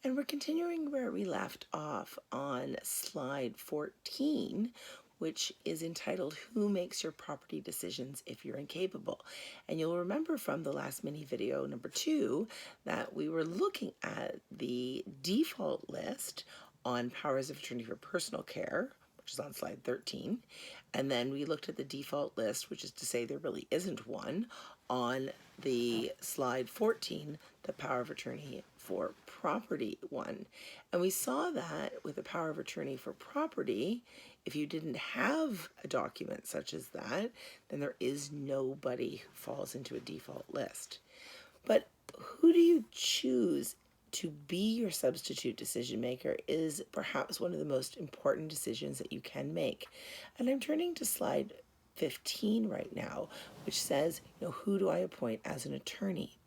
And we're continuing where we left off on slide 14, which is entitled Who Makes Your Property Decisions If You're Incapable? And you'll remember from the last mini video number 2 that we were looking at the default list on powers of attorney for personal care, which is on slide 13. And then we looked at the default list, which is to say there really isn't one, on the slide 14, the power of attorney for property one. And we saw that with the power of attorney for property, if you didn't have a document such as that, then there is nobody who falls into a default list. But who do you choose to be your substitute decision maker is perhaps one of the most important decisions that you can make. And I'm turning to slide 15 right now, which says, who do I appoint as an attorney?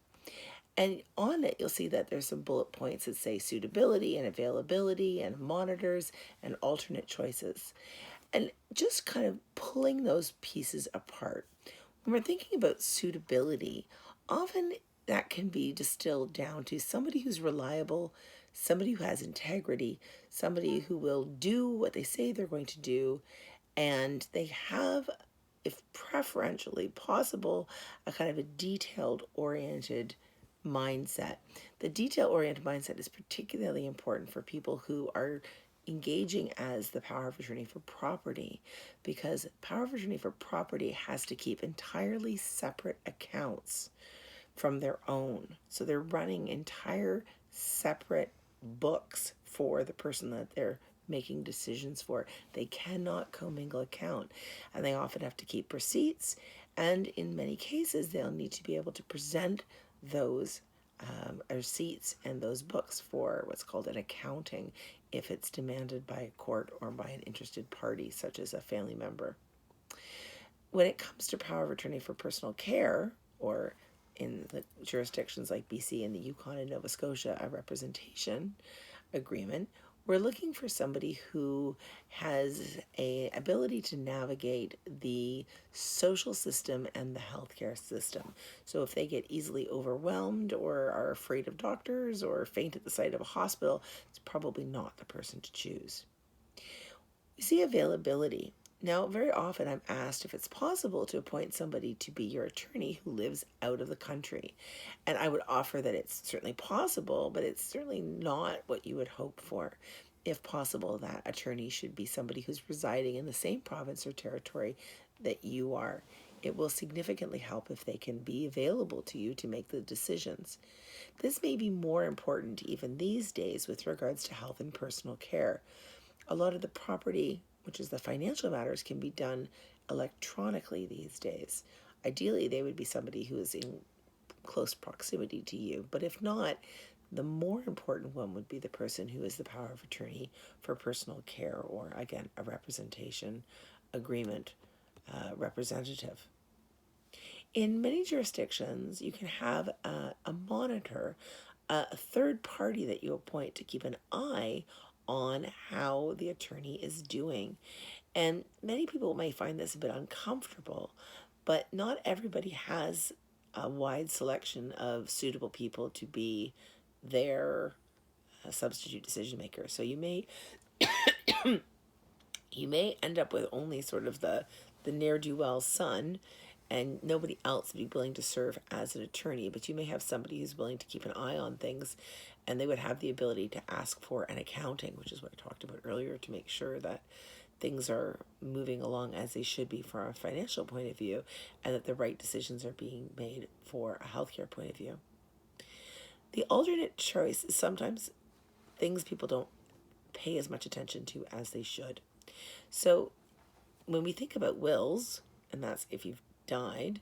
And on it, you'll see that there's some bullet points that say suitability and availability and monitors and alternate choices. And just kind of pulling those pieces apart. When we're thinking about suitability, often that can be distilled down to somebody who's reliable, somebody who has integrity, somebody who will do what they say they're going to do, and they have, if preferentially possible, a kind of a detailed-oriented mindset. The detail-oriented mindset is particularly important for people who are engaging as the power of attorney for property, because power of attorney for property has to keep entirely separate accounts from their own. So they're running entire separate books for the person that they're making decisions for. They cannot commingle account, and they often have to keep receipts, and in many cases they'll need to be able to present those receipts and those books for what's called an accounting if it's demanded by a court or by an interested party such as a family member. When it comes to power of attorney for personal care, or in the jurisdictions like BC and the Yukon and Nova Scotia, a representation agreement, we're looking for somebody who has an ability to navigate the social system and the healthcare system. So if they get easily overwhelmed or are afraid of doctors or faint at the sight of a hospital, it's probably not the person to choose. We see availability. Now, very often I'm asked if it's possible to appoint somebody to be your attorney who lives out of the country. And I would offer that it's certainly possible, but it's certainly not what you would hope for. If possible, that attorney should be somebody who's residing in the same province or territory that you are. It will significantly help if they can be available to you to make the decisions. This may be more important even these days with regards to health and personal care. A lot of the property, which is the financial matters, can be done electronically these days. Ideally, they would be somebody who is in close proximity to you. But if not, the more important one would be the person who is the power of attorney for personal care, or again, a representation agreement representative. In many jurisdictions, you can have a monitor, a third party that you appoint to keep an eye on how the attorney is doing. And many people may find this a bit uncomfortable, but not everybody has a wide selection of suitable people to be their substitute decision maker. So you may end up with only sort of the ne'er-do-well son, and nobody else would be willing to serve as an attorney, but you may have somebody who's willing to keep an eye on things, and they would have the ability to ask for an accounting, which is what I talked about earlier, to make sure that things are moving along as they should be from a financial point of view, and that the right decisions are being made for a healthcare point of view. The alternate choice is sometimes things people don't pay as much attention to as they should. So when we think about wills, and that's if you've died,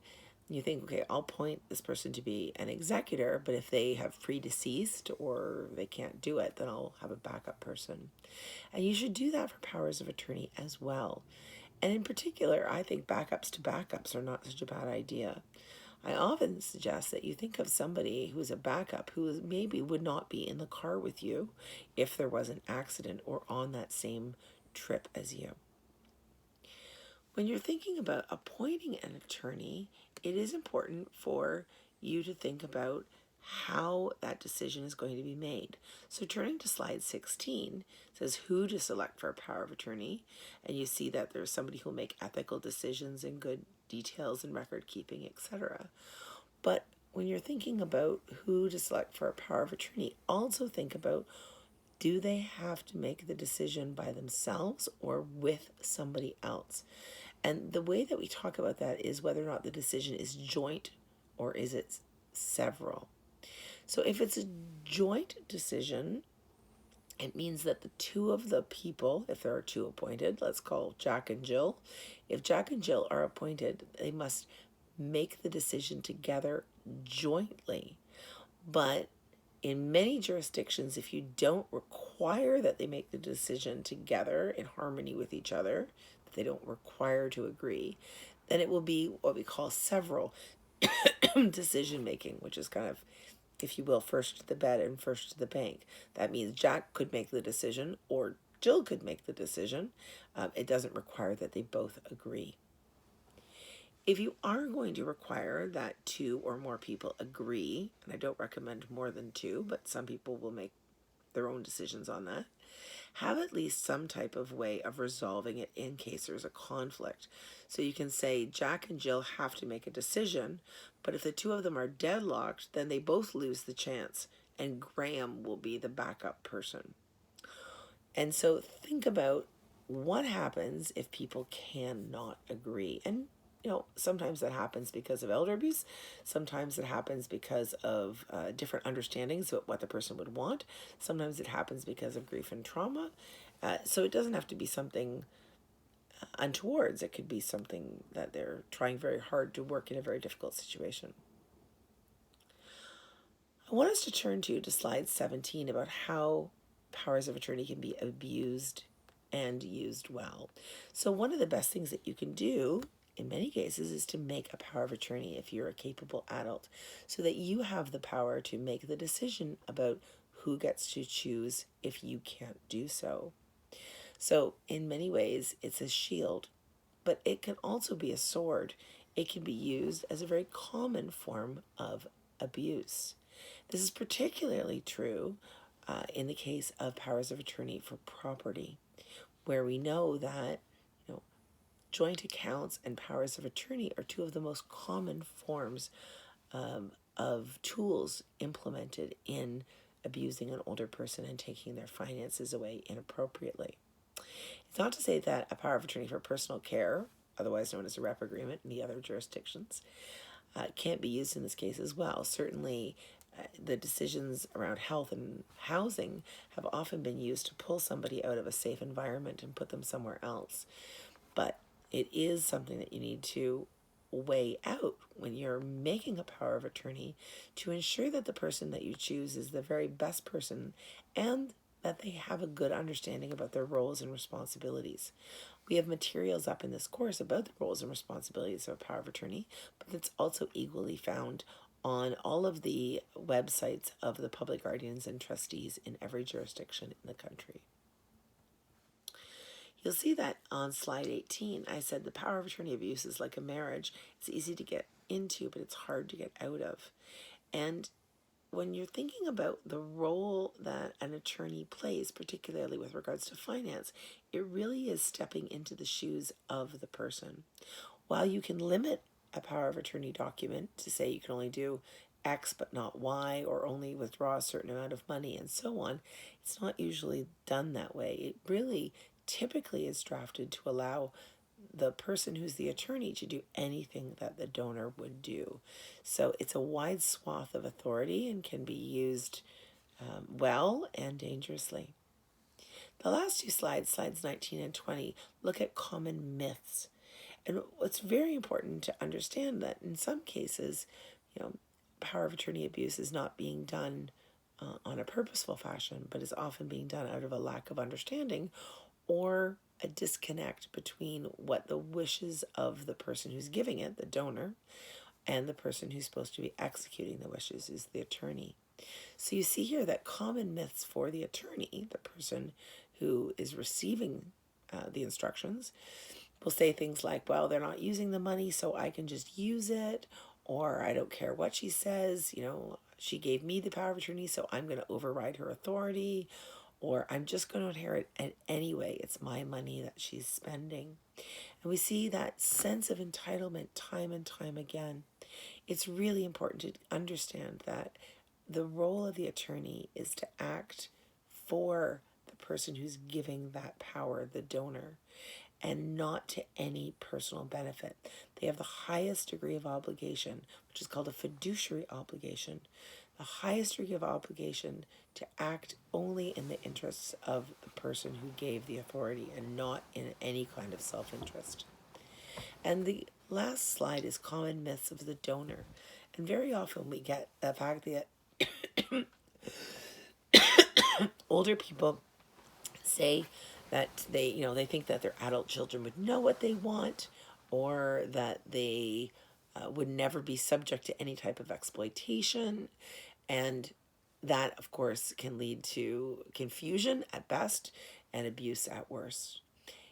you think, okay, I'll appoint this person to be an executor, but if they have predeceased or they can't do it, then I'll have a backup person. And you should do that for powers of attorney as well. And in particular, I think backups to backups are not such a bad idea. I often suggest that you think of somebody who's a backup who maybe would not be in the car with you if there was an accident or on that same trip as you. When you're thinking about appointing an attorney, it is important for you to think about how that decision is going to be made. So turning to slide 16, says who to select for a power of attorney, and you see that there's somebody who will make ethical decisions and good details and record keeping, etc. But when you're thinking about who to select for a power of attorney, also think about, do they have to make the decision by themselves or with somebody else? And the way that we talk about that is whether or not the decision is joint or is it several. So if it's a joint decision, it means that the two of the people, if there are two appointed, let's call Jack and Jill, if Jack and Jill are appointed, they must make the decision together jointly. But in many jurisdictions, if you don't require that they make the decision together in harmony with each other, that they don't require to agree, then it will be what we call several decision making, which is kind of, if you will, first to the bed and first to the bank. That means Jack could make the decision or Jill could make the decision. It doesn't require that they both agree. If you are going to require that two or more people agree, and I don't recommend more than two, but some people will make their own decisions on that, have at least some type of way of resolving it in case there's a conflict. So you can say Jack and Jill have to make a decision, but if the two of them are deadlocked, then they both lose the chance, and Graham will be the backup person. And so think about what happens if people cannot agree. And sometimes that happens because of elder abuse. Sometimes it happens because of different understandings of what the person would want. Sometimes it happens because of grief and trauma. So it doesn't have to be something untowards. It could be something that they're trying very hard to work in a very difficult situation. I want us to turn to slide 17 about how powers of attorney can be abused and used well. So one of the best things that you can do in many cases is to make a power of attorney if you're a capable adult, so that you have the power to make the decision about who gets to choose if you can't do so. So in many ways, it's a shield, but it can also be a sword. It can be used as a very common form of abuse. This is particularly true in the case of powers of attorney for property, where we know that joint accounts and powers of attorney are two of the most common forms of tools implemented in abusing an older person and taking their finances away inappropriately. It's not to say that a power of attorney for personal care, otherwise known as a rep agreement in the other jurisdictions, can't be used in this case as well. Certainly, the decisions around health and housing have often been used to pull somebody out of a safe environment and put them somewhere else. But it is something that you need to weigh out when you're making a power of attorney to ensure that the person that you choose is the very best person and that they have a good understanding about their roles and responsibilities. We have materials up in this course about the roles and responsibilities of a power of attorney, but it's also equally found on all of the websites of the public guardians and trustees in every jurisdiction in the country. You'll see that on slide 18, I said the power of attorney abuse is like a marriage. It's easy to get into, but it's hard to get out of. And when you're thinking about the role that an attorney plays, particularly with regards to finance, it really is stepping into the shoes of the person. While you can limit a power of attorney document to say you can only do X but not Y, or only withdraw a certain amount of money and so on, it's not usually done that way. It really typically is drafted to allow the person who's the attorney to do anything that the donor would do. So it's a wide swath of authority and can be used well and dangerously. The last two slides, slides 19 and 20, look at common myths. And what's very important to understand that in some cases, power of attorney abuse is not being done on a purposeful fashion, but is often being done out of a lack of understanding or a disconnect between what the wishes of the person who's giving it, the donor, and the person who's supposed to be executing the wishes is the attorney. So you see here that common myths for the attorney, the person who is receiving the instructions, will say things like, well, they're not using the money, so I can just use it, or I don't care what she says, she gave me the power of attorney, so I'm going to override her authority, or I'm just going to inherit it anyway. It's my money that she's spending. And we see that sense of entitlement time and time again. It's really important to understand that the role of the attorney is to act for the person who's giving that power, the donor, and not to any personal benefit. They have the highest degree of obligation, which is called a fiduciary obligation, the highest degree of obligation to act only in the interests of the person who gave the authority and not in any kind of self-interest. And the last slide is common myths of the donor. And very often we get the fact that older people say that they think that their adult children would know what they want, or that they would never be subject to any type of exploitation. And that, of course, can lead to confusion at best and abuse at worst.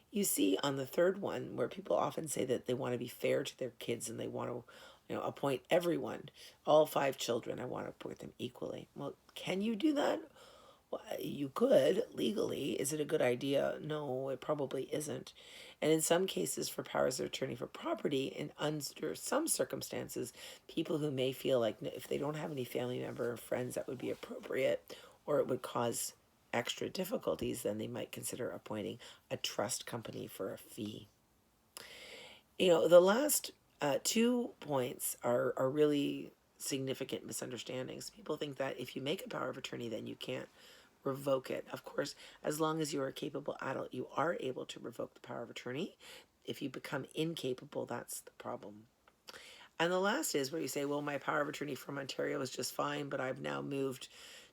You see on the third one where people often say that they want to be fair to their kids and they want to appoint everyone, all 5 children, I want to appoint them equally. Well, can you do that? Well, you could legally. Is it a good idea? No, it probably isn't. And in some cases, for powers of attorney for property, in under some circumstances, people who may feel like if they don't have any family member or friends that would be appropriate, or it would cause extra difficulties, then they might consider appointing a trust company for a fee. The last 2 points are really significant misunderstandings. People think that if you make a power of attorney, then you can't revoke it. Of course, as long as you are a capable adult, you are able to revoke the power of attorney. If you become incapable, that's the problem. And the last is where you say, well, my power of attorney from Ontario is just fine, but I've now moved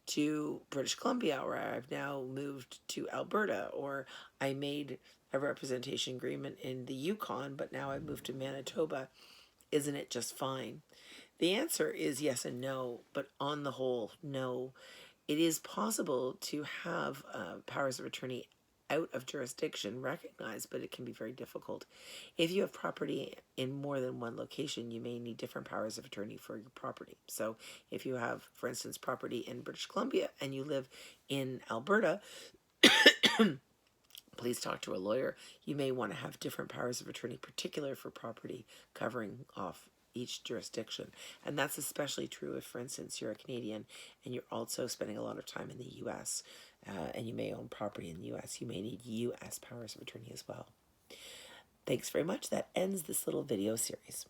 to British Columbia, or I've now moved to Alberta, or I made a representation agreement in the Yukon, but now I've moved to Manitoba. Isn't it just fine? The answer is yes and no, but on the whole, no. It is possible to have powers of attorney out of jurisdiction recognized, but it can be very difficult. If you have property in more than one location, you may need different powers of attorney for your property. So if you have, for instance, property in British Columbia and you live in Alberta, please talk to a lawyer. You may want to have different powers of attorney, particular for property covering off each jurisdiction. And that's especially true if, for instance, you're a Canadian and you're also spending a lot of time in the U.S. And you may own property in the U.S. You may need U.S. powers of attorney as well. Thanks very much. That ends this little video series.